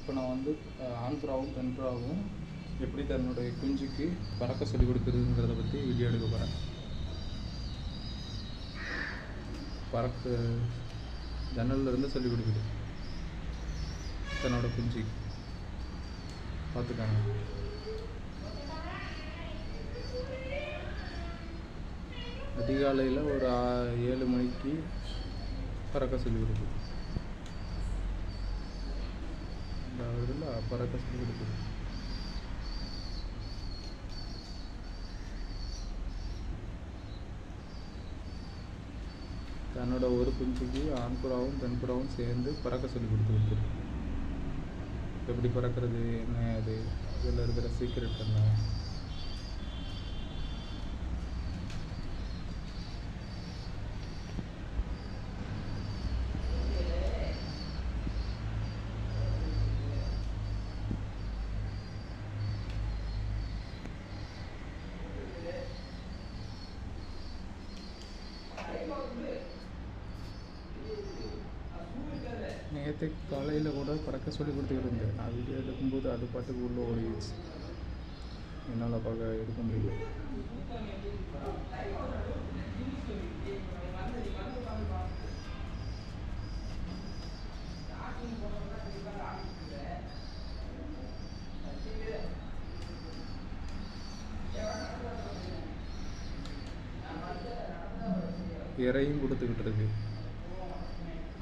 இப்போ நான் வந்து ஆண் புறாவும் பெண் புறாவும் எப்படி தன்னுடைய குஞ்சுக்கு பறக்க சொல்லிக் கொடுக்குறதுங்கிறத பற்றி வீடியோ எடுக்க போகிறேன். பறக்க ஜன்னல்லேருந்து சொல்லிக் கொடுக்குது தன்னோட குஞ்சுக்கு. பார்த்துக்காங்க. அதிகாலையில் ஒரு 7 மணிக்கு பறக்க சொல்லிக் கொடுக்குது. பறக்க சொல்லிக் கொடுக்குது. தன்னோட ஒரு குஞ்சுக்கு ஆண் புறாவும் பெண் புறாவும் சேர்ந்து பறக்க சொல்லி கொடுத்துருக்கு. எப்படி பறக்கிறது, என்ன அது, இதில் இருக்கிற சீக்ரெட் என்ன. நேற்று காலையில் கூட பறக்க சொல்லி கொடுத்துக்கிட்டு இருந்தேன். நான் வீடியோ எடுக்கும்போது அது பாட்டுக்கு உள்ளே ஓடிடுச்சு. என்னால் பார்க்க எடுக்க முடியல. இறையும் கொடுத்துக்கிட்டு இருக்கு.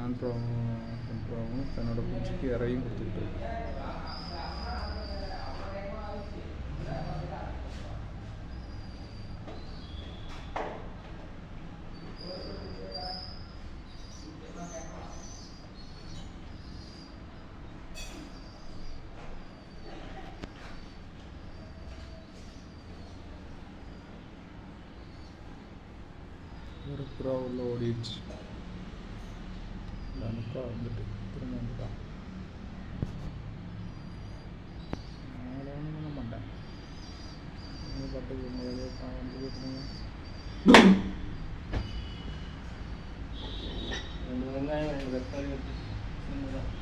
ஆண் புறாவும் தன்னோட குஞ்சுக்கு இறையும் கொடுத்துக்கிட்டு இருக்கு. ஒரு புறா உள்ள ஓடிடுச்சு. அனுப்பா வந்துட்டு திரும்ப வந்துட்டான். நான் ஒன்றும் பண்ண மாட்டேன். பாட்டுக்கு உங்கள் வேலையை வந்து போட்டுருங்க. 2 வெங்காயம் 2 தக்காளி வச்சு சின்னதாக